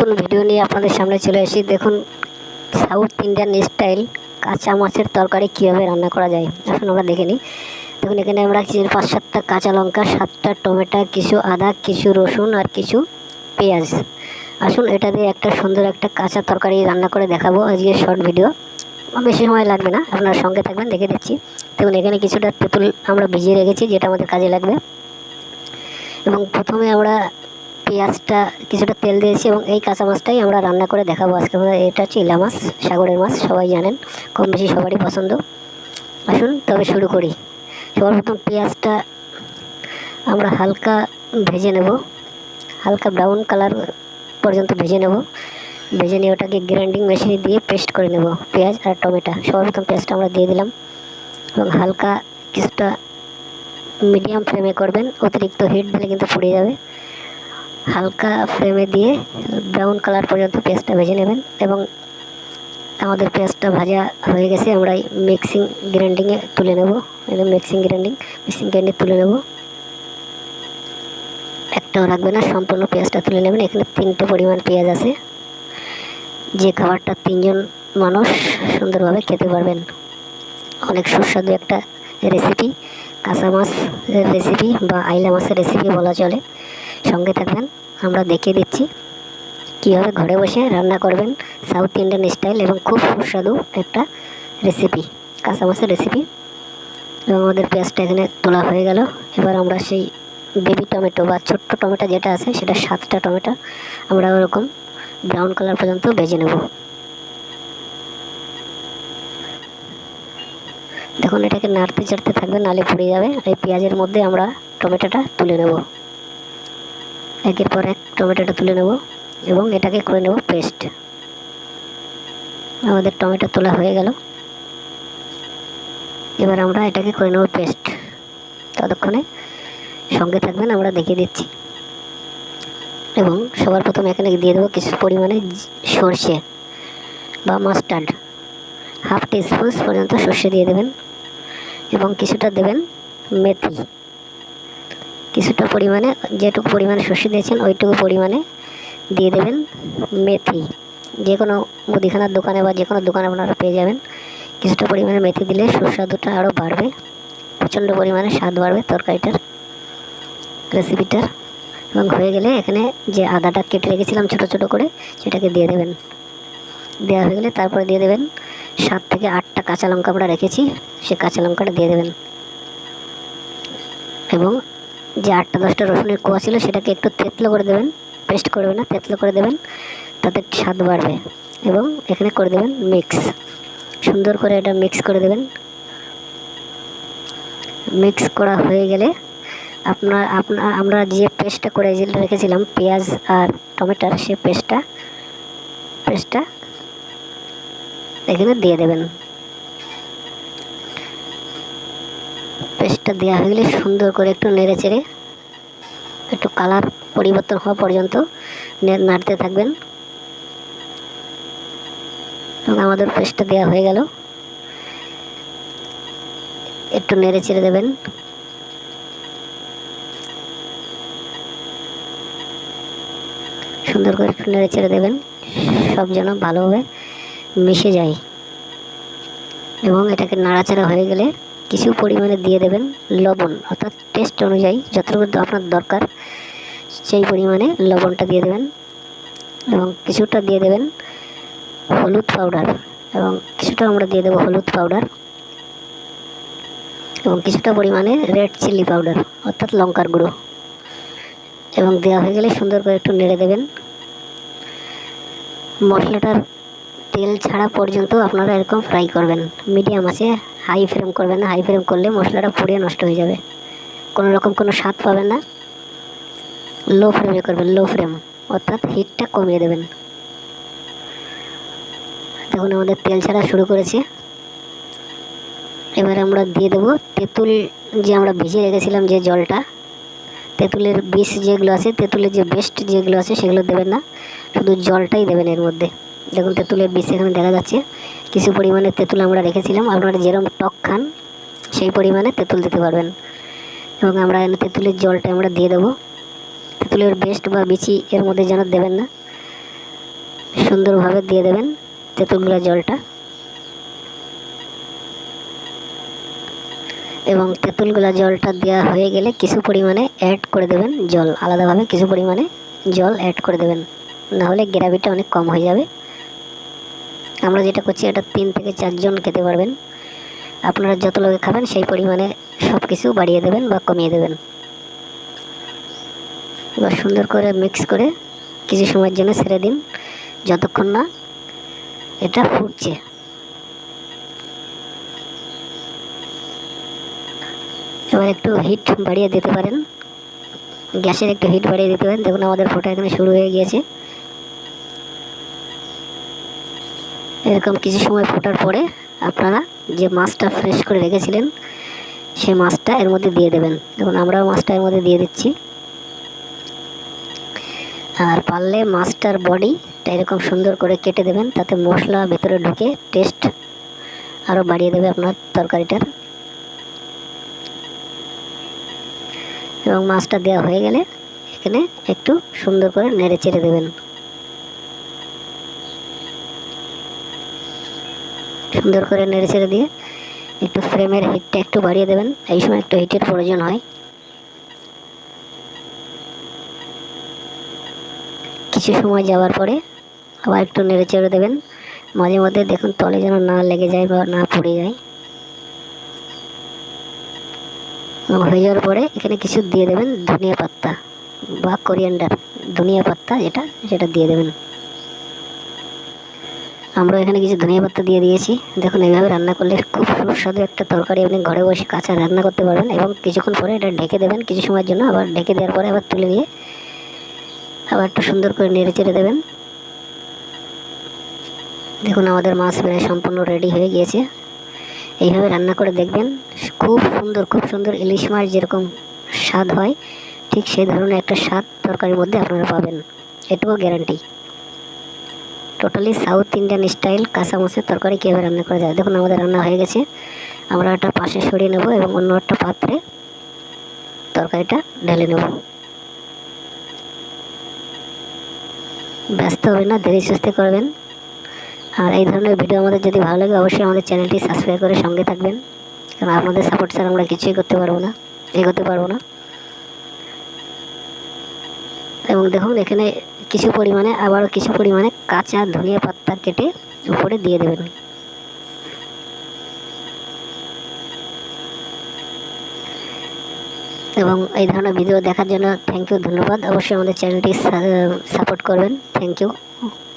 নতুন ভিডিও নিয়ে আপনাদের সামনে চলে এসেছি। দেখুন সাউথ ইন্ডিয়ান স্টাইল কাঁচা মাছের তরকারি কীভাবে রান্না করা যায়, আসুন আমরা দেখে নিই। দেখুন এখানে আমরা 5-7টা কাঁচা লঙ্কা, 7টা টমেটো, কিছু আদা, কিছু রসুন আর কিছু পেঁয়াজ। আসুন এটা দিয়ে একটা সুন্দর একটা কাঁচা তরকারি রান্না করে দেখাবো আজকে শর্ট ভিডিও। বেশি সময় লাগবে না, আপনার সঙ্গে থাকবেন, দেখে দিচ্ছি। দেখুন এখানে কিছুটা তেঁতুল আমরা ভিজিয়ে রেখেছি, যেটা আমাদের কাজে লাগবে। এবং প্রথমে আমরা পেঁয়াজটা কিছুটা তেল দিয়েছি এবং এই কাঁচা মাছটাই আমরা রান্না করে দেখাবো আজকে। এটা হচ্ছে ইলা মাছ, সাগরের মাছ, সবাই জানেন, কম বেশি সবারই পছন্দ। আসুন তবে শুরু করি। সবার প্রথম পেঁয়াজটা আমরা হালকা ভেজে নেব, হালকা ব্রাউন কালার পর্যন্ত ভেজে নেব। ভেজে নিয়ে ওটাকে গ্রাইন্ডিং মেশিনে দিয়ে পেস্ট করে নেব, পেঁয়াজ আর টমেটো। সবার প্রথম পেঁয়াজটা আমরা দিয়ে দিলাম এবং হালকা কিছুটা মিডিয়াম ফ্লেমে করবেন, অতিরিক্ত হিট দিলে কিন্তু পুড়ে যাবে। হালকা ফ্লেমে দিয়ে ব্রাউন কালার পর্যন্ত পেঁয়াজটা ভেজে নেবেন। এবং আমাদের পেঁয়াজটা ভাজা হয়ে গেছে, আমরা মিক্সিং গ্রাইন্ডিংয়ে তুলে নেব। মিক্সিং গ্রাইন্ডিং তুলে নেব, একটাও রাখবে না, সম্পূর্ণ পেঁয়াজটা তুলে নেবেন। এখানে 3টে পরিমাণ পেঁয়াজ আছে, যে খাবারটা 3জন মানুষ সুন্দরভাবে খেতে পারবেন। অনেক সুস্বাদু একটা রেসিপি, কাঁচা মাছ রেসিপি বা আইলা মাছের রেসিপি বলা চলে। সঙ্গে থাকবেন, আমরা দেখিয়ে দিচ্ছি কীভাবে ঘরে বসে রান্না করবেন সাউথ ইন্ডিয়ান স্টাইল এবং খুব সুস্বাদু একটা রেসিপি, কাঁচা মাছের রেসিপি। এবং আমাদের পেঁয়াজটা এখানে তোলা হয়ে গেল। এবার আমরা সেই বেবি টমেটো বা ছোট্ট টমেটো যেটা আছে, সেটা 7টা টমেটো আমরা ওরকম ব্রাউন কালার পর্যন্ত ভেজে নেব। দেখুন এটাকে নাড়তে চাড়তে থাকবে, নালে পুড়ে যাবে। এই পেঁয়াজের মধ্যে আমরা টমেটোটা তুলে নেব, একের পর এক টমেটোটা তুলে নেব এবং এটাকে করে নেব পেস্ট। আমাদের টমেটো তোলা হয়ে গেল, এবার আমরা এটাকে করে নেব পেস্ট। ততক্ষণে সঙ্গে থাকবেন, আমরা দেখিয়ে দিচ্ছি। এবং সবার প্রথমে এখানে দিয়ে দেবো কিছু পরিমাণে সর্ষে বা মাস্টার্ড, হাফ টিস্পুন পর্যন্ত সর্ষে দিয়ে দেবেন। এবং কিছুটা দেবেন মেথি, কিছুটা পরিমাণে, যেটুকু পরিমাণে সর্ষে দিয়েছেন ওইটুকু পরিমাণে দিয়ে দেবেন মেথি। যে কোনো মুদিখানার দোকানে বা যে কোনো দোকানে আপনারা পেয়ে যাবেন। কিছুটা পরিমাণে মেথি দিলে সুস্বাদুটা আরও বাড়বে, প্রচণ্ড পরিমাণে স্বাদ বাড়বে তরকারিটার, রেসিপিটার। এবং হয়ে গেলে এখানে যে আদাটা কেটে রেখেছিলাম ছোটো ছোটো করে, সেটাকে দিয়ে দেবেন। দেওয়া হয়ে গেলে তারপরে দিয়ে দেবেন 7 থেকে 8টা কাঁচা লঙ্কা আমরা রেখেছি, সে কাঁচা লঙ্কাটা দিয়ে দেবেন। এবং যে 8-10টা রসুনের কোয়া ছিল, সেটাকে একটু থেতলো করে দেবেন, পেস্ট করবেন না, থেতলো করে দেবেন, তাতে স্বাদ বাড়বে। এবং এখানে করে দেবেন মিক্স, সুন্দর করে এটা মিক্স করে দেবেন। মিক্স করা হয়ে গেলে আমরা যে পেস্টটা করে রেখেছিলাম পেঁয়াজ আর টমেটোর, সেই পেস্টটা এখানে দিয়ে দেবেন। পেস্টটা দেওয়া হয়ে গেলে সুন্দর করে একটু নেড়ে চেড়ে, একটু কালার পরিবর্তন হওয়া পর্যন্ত নাড়তে থাকবেন। এবং আমাদের পেস্টটা দেওয়া হয়ে গেল, একটু নেড়ে চেড়ে দেবেন। সুন্দর করে একটু নেড়ে চেড়ে দেবেন, সব যেন ভালোভাবে মিশে যায়। এবং এটাকে নাড়াচাড়া হয়ে গেলে কিছু পরিমাণে দিয়ে দেবেন লবণ, অর্থাৎ টেস্ট অনুযায়ী যতটুকু আপনার দরকার সেই পরিমাণে লবণটা দিয়ে দেবেন। এবং কিছুটা দিয়ে দেবেন হলুদ পাউডার, এবং কিছুটা আমরা দিয়ে দেবো হলুদ পাউডার। এবং কিছুটা পরিমাণে রেড চিলি পাউডার, অর্থাৎ লঙ্কার গুঁড়ো। এবং দেওয়া হয়ে গেলে সুন্দর করে একটু নেড়ে দেবেন। মশলাটার তেল ছাড়া পর্যন্ত আপনারা এরকম ফ্রাই করবেন, মিডিয়াম আছে, হাই ফ্লেম করবেন না। হাই ফ্লেম করলে মশলাটা পুড়ে নষ্ট হয়ে যাবে, কোনো রকম কোনো স্বাদ পাবেন না। লো ফ্লেমে করবেন, লো ফ্লেম, অর্থাৎ হিটটা কমিয়ে দেবেন। দেখুন আমাদের তেল ছাড়া শুরু করেছে। এবার আমরা দিয়ে দেবো তেঁতুল, যে আমরা ভিজিয়ে রেখেছিলাম যে জলটা, তেঁতুলের বিষ যেগুলো আছে, তেঁতুলের যে বেস্ট যেগুলো আছে সেগুলো দেবেন না, শুধু জলটাই দেবেন এর মধ্যে। দেখুন তেঁতুলের বিষ এখানে দেখা যাচ্ছে, কিছু পরিমাণে তেঁতুল আমরা রেখেছিলাম। আপনারা যেরকম টক খান সেই পরিমাণে তেঁতুল দিতে পারবেন। এবং আমরা তেঁতুলের জলটা আমরা দিয়ে দেবো। তেঁতুলের বেস্ট বা বিচি এর মধ্যে যেন দেবেন না। সুন্দরভাবে দিয়ে দেবেন তেঁতুল গোলা জলটা, এবং তেঁতুল গোলা জলটা দেওয়া হয়ে গেলে কিছু পরিমাণে অ্যাড করে দেবেন জল, আলাদাভাবে কিছু পরিমাণে জল অ্যাড করে দেবেন, নাহলে গ্রেভিটা অনেক কম হয়ে যাবে। আমরা যেটা করছি এটা 3 থেকে 4 জন খেতে পারবেন। আপনারা যত লোকে খাবেন সেই পরিমাণে সব কিছু বাড়িয়ে দেবেন বা কমিয়ে দেবেন। এবার সুন্দর করে মিক্স করে কিছু সময়ের জন্য ছেড়ে দিন, যতক্ষণ না এটা ফুটছে। এবার একটু হিট বাড়িয়ে দিতে পারেন, গ্যাসের একটু হিট বাড়িয়ে দিতে পারেন। দেখুন আমাদের ফোটা এখানে শুরু হয়ে গিয়েছে। এরকম কিছু সময় ফোটার পরে আপনারা যে মাছটা ফ্রেশ করে রেখেছিলেন সেই মাছটা এর মধ্যে দিয়ে দেবেন। দেখুন আমরাও মাছটা এর মধ্যে দিয়ে দিচ্ছি। আর পারলে মাছটার বডিটা এরকম সুন্দর করে কেটে দেবেন, তাতে মশলা ভেতরে ঢুকে টেস্ট আরও বাড়িয়ে দেবে আপনার তরকারিটার। এবং মাছটা দেওয়া হয়ে গেলে এখানে একটু সুন্দর করে নেড়ে চেড়ে দেবেন। সুন্দর করে নেড়ে চেড়ে দিয়ে একটু ফ্লেমের হিটটা একটু বাড়িয়ে দেবেন, এই সময় একটু হিটের প্রয়োজন হয়। কিছু সময় যাওয়ার পরে আবার একটু নেড়ে চেড়ে দেবেন। মাঝে মধ্যে দেখুন তলে যেন না লেগে যায় বা না পুড়ে যায়। হয়ে যাওয়ার পরে এখানে কিছু দিয়ে দেবেন ধনিয়া পাতা বা কোরিয়ান্ডার, ধনিয়া পাতা সেটা দিয়ে দেবেন। আমরা এখানে কিছু ধনিয়া পাতা দিয়ে দিয়েছি। দেখুন এইভাবে রান্না করলে খুব সুস্বাদু একটা তরকারি আপনি ঘরে বসে কাঁচা রান্না করতে পারবেন। এবং কিছুক্ষণ পরে এটা ঢেকে দেবেন কিছু সময়ের জন্য, আবার ঢেকে দেওয়ার পরে আবার তুলে নিয়ে আবার একটু সুন্দর করে নেড়ে চেড়ে দেবেন। দেখুন আমাদের মাছ প্রায় সম্পূর্ণ রেডি হয়ে গিয়েছে। এইভাবে রান্না করে দেখবেন, খুব সুন্দর ইলিশ মাছ যেরকম স্বাদ হয় ঠিক সেই ধরনের একটা স্বাদ তরকারির মধ্যে আপনারা পাবেন, এটুকু guarantee. Totally south Indian style কাঁচা মাছের তরকারি কীভাবে রান্না করা যায়। দেখুন আমাদের রান্না হয়ে গেছে। আমরা একটা পাশে সরিয়ে নেব এবং অন্য একটা পাত্রে তরকারিটা ঢেলে নেব। ব্যস্ত হবে না, ধীরে সুস্থে করবেন। আর এই ধরনের ভিডিও আমাদের যদি ভালো লাগে অবশ্যই আমাদের চ্যানেলটি সাবস্ক্রাইব করে সঙ্গে থাকবেন, কারণ আপনাদের সাপোর্ট ছাড়া আমরা কিছুই করতে পারবো না, এগোতে পারবো না। এবং দেখুন এখানে আবারও কিছু পরিমাণে কাঁচা ধনিয়া পাতা কেটে উপরে দিয়ে দেবেন। এবং এই ধরনের ভিডিও দেখার জন্য থ্যাংক ইউ, ধন্যবাদ। অবশ্যই আমাদের চ্যানেলটি সাপোর্ট করবেন। Thank you.